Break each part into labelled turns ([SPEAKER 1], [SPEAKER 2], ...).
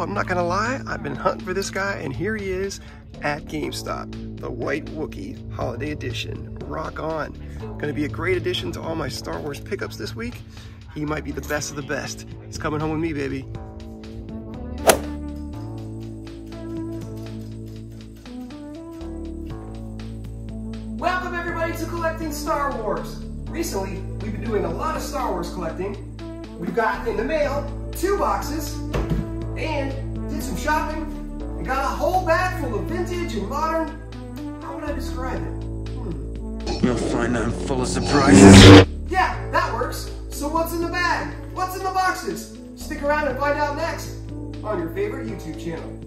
[SPEAKER 1] I'm not gonna lie, I've been hunting for this guy, and here he is at GameStop. The White Wookiee Holiday Edition. Rock on. Gonna be a great addition to all my Star Wars pickups this week. He might be the best of the best. He's coming home with me, baby. Welcome everybody to Collecting Star Wars. Recently, we've been doing a lot of Star Wars collecting. We've got in the mail 2 boxes and did some shopping and got a whole bag full of vintage and modern. How would I describe it?
[SPEAKER 2] You'll find I'm full of surprises.
[SPEAKER 1] Yeah, that works. So what's in the bag? What's in the boxes? Stick around and find out next on your favorite YouTube channel.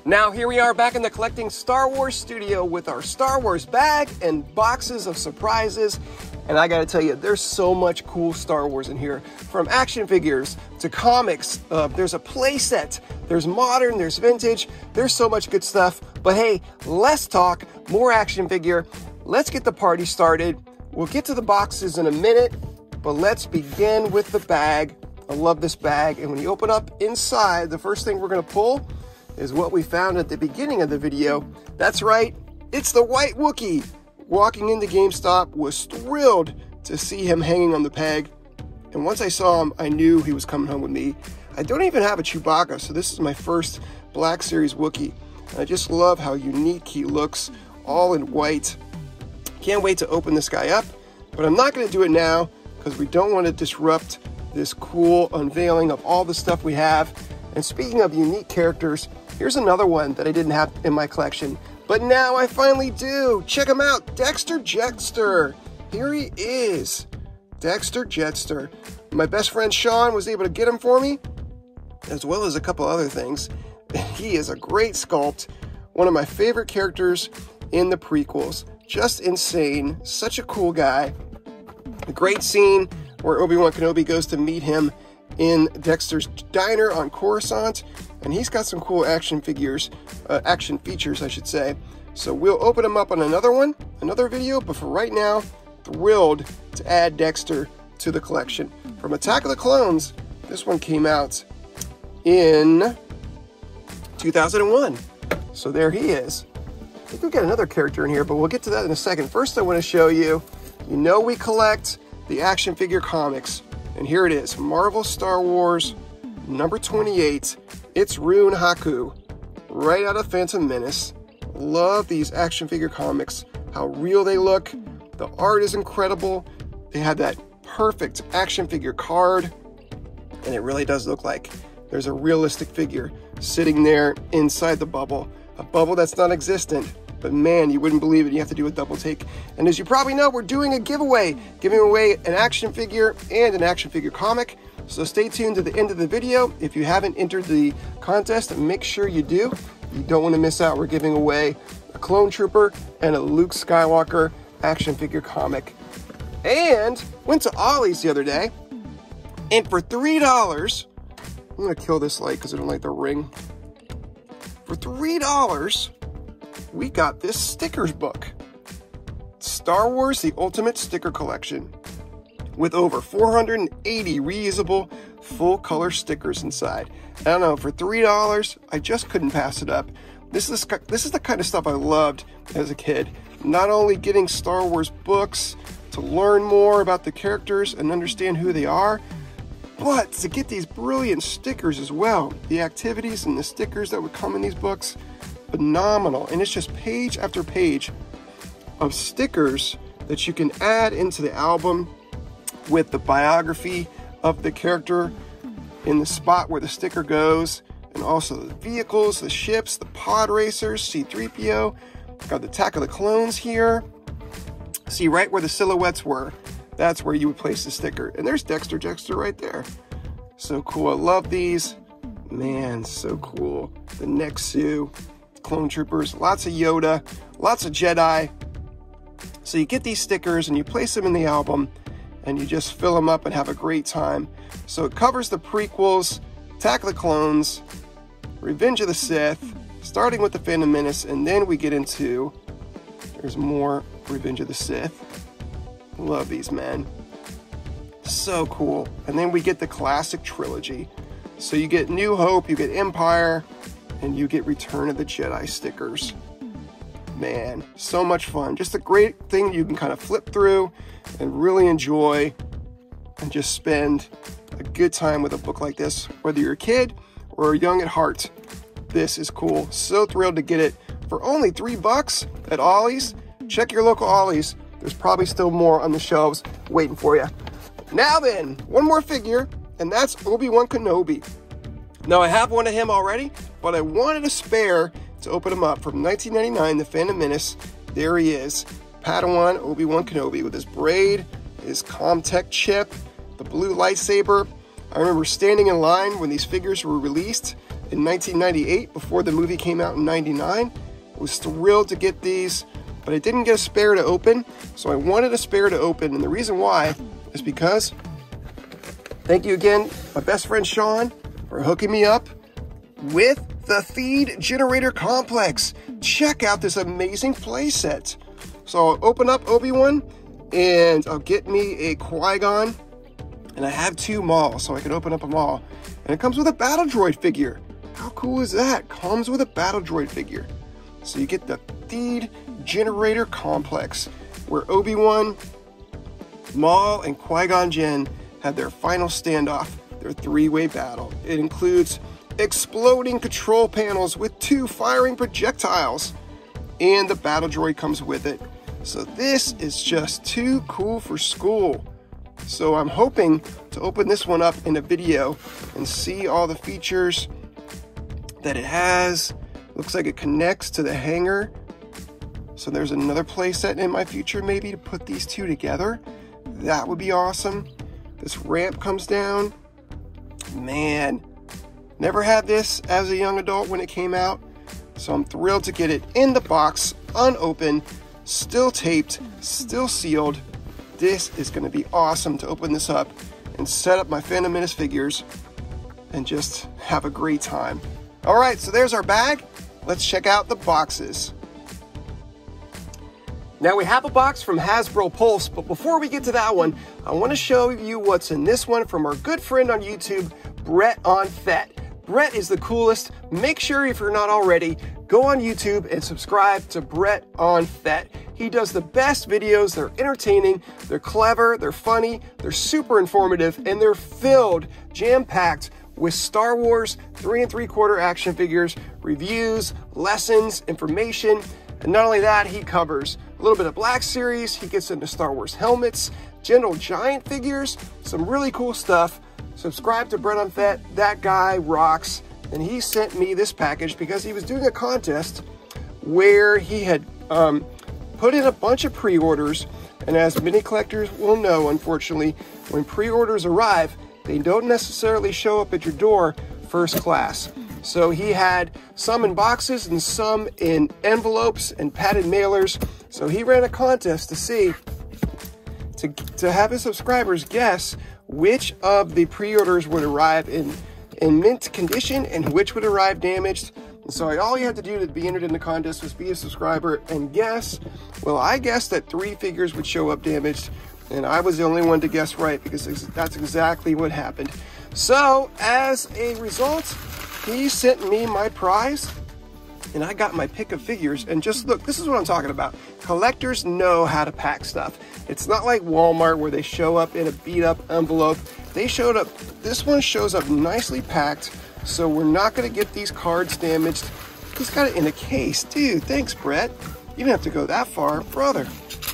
[SPEAKER 1] Now here we are back in the Collecting Star Wars studio with our Star Wars bag and boxes of surprises. And I gotta tell you, there's so much cool Star Wars in here. From action figures to comics, there's a play set, there's modern, there's vintage, there's so much good stuff. But hey, less talk, more action figure. Let's get the party started. We'll get to the boxes in a minute, but let's begin with the bag. I love this bag. And when you open up inside, the first thing we're gonna pull is what we found at the beginning of the video. That's right, it's the White Wookiee. Walking into GameStop, was thrilled to see him hanging on the peg. And once I saw him, I knew he was coming home with me. I don't even have a Chewbacca, so this is my first Black Series Wookiee. And I just love how unique he looks, all in white. Can't wait to open this guy up, but I'm not gonna do it now because we don't want to disrupt this cool unveiling of all the stuff we have. And speaking of unique characters, here's another one that I didn't have in my collection, but now I finally do. Check him out, Dexter Jettster. Here he is, Dexter Jettster. My best friend Sean was able to get him for me, as well as a couple other things. He is a great sculpt, one of my favorite characters in the prequels. Just insane, such a cool guy. A great scene where Obi-Wan Kenobi goes to meet him in Dexter's diner on Coruscant, and he's got some cool action features, I should say. So we'll open him up on another video, but for right now, thrilled to add Dexter to the collection. From Attack of the Clones, this one came out in 2001. So there he is. I think we've got another character in here, but we'll get to that in a second. First, I want to show you, we collect the action figure comics. And here it is, Marvel Star Wars number 28. It's Rune Haku, right out of Phantom Menace. Love these action figure comics, how real they look. The art is incredible. They have that perfect action figure card, and it really does look like there's a realistic figure sitting there inside the bubble. A bubble that's non-existent, but man, you wouldn't believe it. You have to do a double take. And as you probably know, we're doing a giveaway, giving away an action figure and an action figure comic. So stay tuned to the end of the video. If you haven't entered the contest, make sure you do. You don't want to miss out. We're giving away a Clone Trooper and a Luke Skywalker action figure comic. And went to Ollie's the other day, and for $3, I'm gonna kill this light because I don't like the ring. For $3, we got this stickers book, Star Wars The Ultimate Sticker Collection, with over 480 reusable full-color stickers inside. I don't know, for $3, I just couldn't pass it up. This is the kind of stuff I loved as a kid. Not only getting Star Wars books to learn more about the characters and understand who they are, but to get these brilliant stickers as well. The activities and the stickers that would come in these books, phenomenal. And it's just page after page of stickers that you can add into the album with the biography of the character in the spot where the sticker goes, and also the vehicles, the ships, the pod racers, C-3PO. Got the Attack of the Clones here. See, right where the silhouettes were, that's where you would place the sticker. And there's Dexter Jettster right there. So cool. I love these. Man, so cool. The Nexu, Clone Troopers, lots of Yoda, lots of Jedi. So you get these stickers and you place them in the album and you just fill them up and have a great time. So it covers the prequels, Attack of the Clones, Revenge of the Sith, starting with the Phantom Menace, and then we get into, there's more Revenge of the Sith. Love these, man. So cool. And then we get the classic trilogy. So you get New Hope, you get Empire, and you get Return of the Jedi stickers. Man, so much fun. Just a great thing you can kind of flip through and really enjoy and just spend a good time with a book like this, whether you're a kid or young at heart. This is cool. So thrilled to get it for only $3 at Ollie's. Check your local Ollie's. There's probably still more on the shelves waiting for you. Now then, one more figure, and that's Obi-Wan Kenobi. Now I have one of him already, but I wanted a spare to open him up. From 1999, The Phantom Menace. There he is, Padawan Obi-Wan Kenobi with his braid, his Comtech chip, the blue lightsaber. I remember standing in line when these figures were released in 1998 before the movie came out in 99. I was thrilled to get these, but I didn't get a spare to open, so I wanted a spare to open, and the reason why is because, thank you again, my best friend Sean, for hooking me up with the Feed Generator Complex. Check out this amazing playset. So I'll open up Obi-Wan, and I'll get me a Qui-Gon, and I have 2 Maul, so I can open up them all. And it comes with a Battle Droid figure. How cool is that? Comes with a Battle Droid figure. So you get the Feed Generator Complex, where Obi-Wan, Maul, and Qui-Gon Jinn had their final standoff, their 3-way battle. It includes exploding control panels with 2 firing projectiles, and the Battle Droid comes with it. So this is just too cool for school. So I'm hoping to open this one up in a video and see all the features that it has. Looks like it connects to the hanger. So there's another playset in my future maybe to put these 2 together. That would be awesome. This ramp comes down. Man, never had this as a young adult when it came out. So I'm thrilled to get it in the box, unopened, still taped, still sealed. This is going to be awesome to open this up and set up my Phantom Menace figures and just have a great time. All right, so there's our bag. Let's check out the boxes. Now we have a box from Hasbro Pulse, but before we get to that one, I want to show you what's in this one from our good friend on YouTube, Brett on Fett. Brett is the coolest. Make sure, if you're not already, go on YouTube and subscribe to Brett on Fett. He does the best videos. They're entertaining, they're clever, they're funny, they're super informative, and they're filled, jam-packed with Star Wars 3 3/4 action figures, reviews, lessons, information. And not only that, he covers a little bit of Black Series, he gets into Star Wars helmets, Gentle Giant figures, some really cool stuff. Subscribe to Brett on Fett. That guy rocks. And he sent me this package because he was doing a contest where he had put in a bunch of pre-orders. And as many collectors will know, unfortunately, when pre-orders arrive, they don't necessarily show up at your door first class. So he had some in boxes and some in envelopes and padded mailers. So he ran a contest to see, to have his subscribers guess which of the pre-orders would arrive in mint condition and which would arrive damaged. And so all you had to do to be entered in the contest was be a subscriber and guess. Well, I guessed that 3 figures would show up damaged, and I was the only one to guess right because that's exactly what happened. So as a result, he sent me my prize, and I got my pick of figures. And just look, this is what I'm talking about. Collectors know how to pack stuff. It's not like Walmart where they show up in a beat up envelope. They showed up, this one shows up nicely packed, so we're not gonna get these cards damaged. He's got it in a case. Dude, thanks, Brett. You didn't have to go that far. Brother,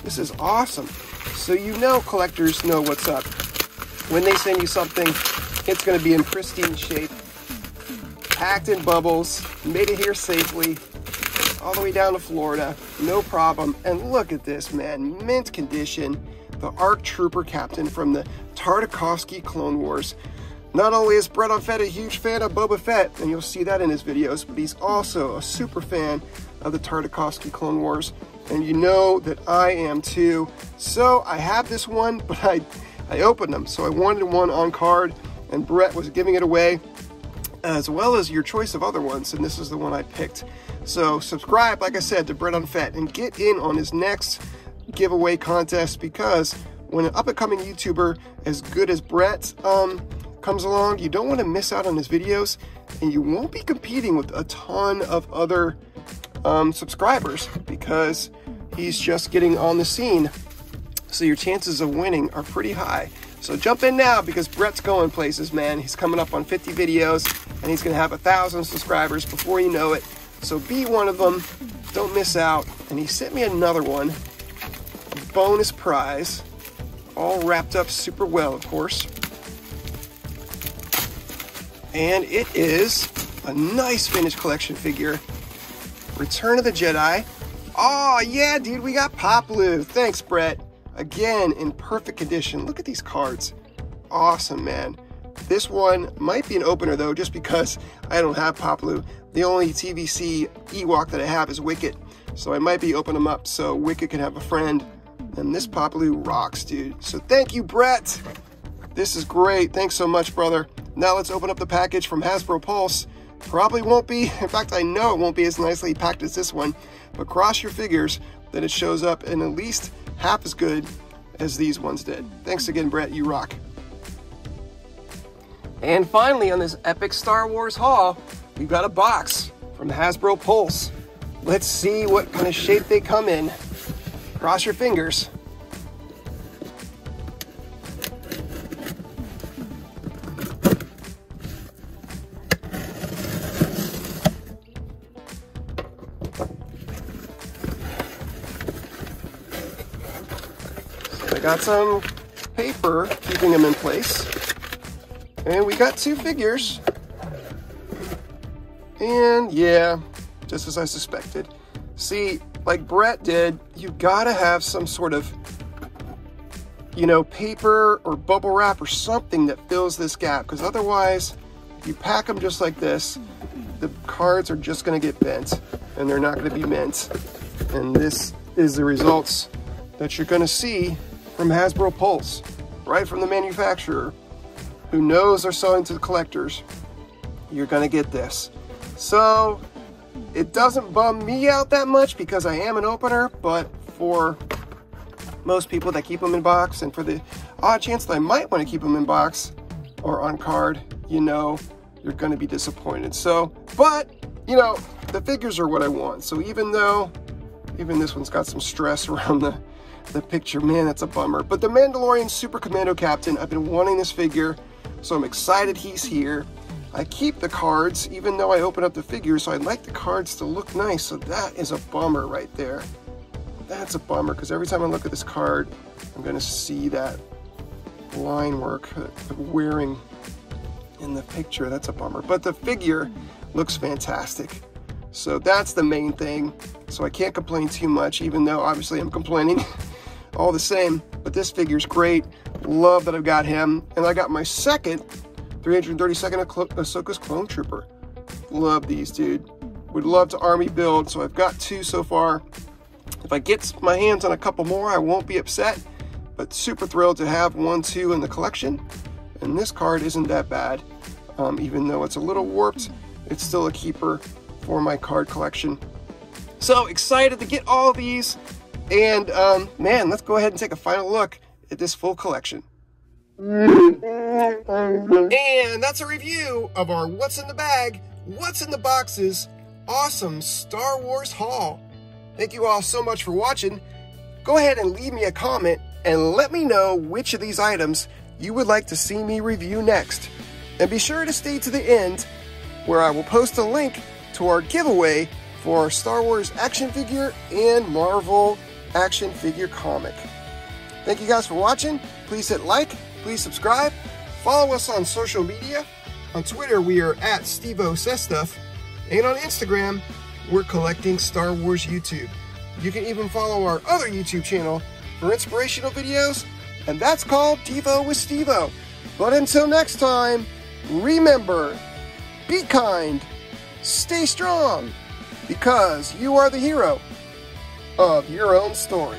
[SPEAKER 1] this is awesome. So you know collectors know what's up. When they send you something, it's gonna be in pristine shape, packed in bubbles, made it here safely, all the way down to Florida, no problem. And look at this, man, mint condition, the ARC Trooper Captain from the Tartakovsky Clone Wars. Not only is Brett on Fett a huge fan of Boba Fett, and you'll see that in his videos, but he's also a super fan of the Tartakovsky Clone Wars, and you know that I am too. So I have this one, but I opened them, so I wanted one on card, and Brett was giving it away as well as your choice of other ones, and this is the one I picked. So subscribe, like I said, to Brett Unfet and get in on his next giveaway contest, because when an up-and-coming YouTuber as good as Brett comes along, you don't want to miss out on his videos, and you won't be competing with a ton of other subscribers because he's just getting on the scene. So your chances of winning are pretty high. So jump in now, because Brett's going places, man. He's coming up on 50 videos, and he's going to have 1,000 subscribers before you know it. So be one of them. Don't miss out. And he sent me another one, a bonus prize, all wrapped up super well, of course. And it is a nice vintage collection figure, Return of the Jedi. Oh yeah, dude, we got Paploo. Thanks, Brett. Again, in perfect condition. Look at these cards. Awesome, man. This one might be an opener, though, just because I don't have Paploo. The only TVC Ewok that I have is Wicket, so I might be opening them up so Wicket can have a friend. And this Paploo rocks, dude. So thank you, Brett. This is great. Thanks so much, brother. Now let's open up the package from Hasbro Pulse. Probably won't be, in fact, I know it won't be as nicely packed as this one, but cross your fingers that it shows up in at least half as good as these ones did. Thanks again, Brett. You rock. And finally, on this epic Star Wars haul, we've got a box from Hasbro Pulse. Let's see what kind of shape they come in. Cross your fingers. I got some paper keeping them in place, and we got 2 figures, and yeah, just as I suspected. See, like Brett did, you gotta have some sort of, you know, paper or bubble wrap or something that fills this gap, because otherwise, if you pack them just like this, the cards are just gonna get bent, and they're not gonna be mint. And this is the results that you're gonna see from Hasbro Pulse, right from the manufacturer, who knows they're selling to the collectors. You're gonna get this. So it doesn't bum me out that much because I am an opener, but for most people that keep them in box, and for the odd chance that I might want to keep them in box or on card, you know, you're gonna be disappointed. So, but you know, the figures are what I want. So even this one's got some stress around the picture, man, that's a bummer. But the Mandalorian Super Commando Captain, I've been wanting this figure, so I'm excited he's here. I keep the cards, even though I open up the figure, so I'd like the cards to look nice, so that is a bummer right there. That's a bummer, because every time I look at this card, I'm going to see that line work, the wearing in the picture. That's a bummer. But the figure looks fantastic. So that's the main thing. So I can't complain too much, even though obviously I'm complaining all the same. But this figure's great. Love that I've got him. And I got my second 332nd Ahsoka's Clone Trooper. Love these, dude. Would love to army build. So I've got 2 so far. If I get my hands on a couple more, I won't be upset. But super thrilled to have 1, 2 in the collection. And this card isn't that bad. Even though it's a little warped, it's still a keeper for my card collection. So excited to get all of these, and man, let's go ahead and take a final look at this full collection. And that's a review of our What's in the Bag, What's in the Boxes awesome Star Wars haul. Thank you all so much for watching. Go ahead and leave me a comment and let me know which of these items you would like to see me review next. And be sure to stay to the end, where I will post a link to our giveaway for our Star Wars action figure and Marvel action figure comic. Thank you guys for watching. Please hit like, please subscribe, follow us on social media. On Twitter, we are at StevoSaysStuff, and on Instagram, we're Collecting Star Wars YouTube. You can even follow our other YouTube channel for inspirational videos, and that's called Devo with Stevo. But until next time, remember, be kind, stay strong, because you are the hero of your own story.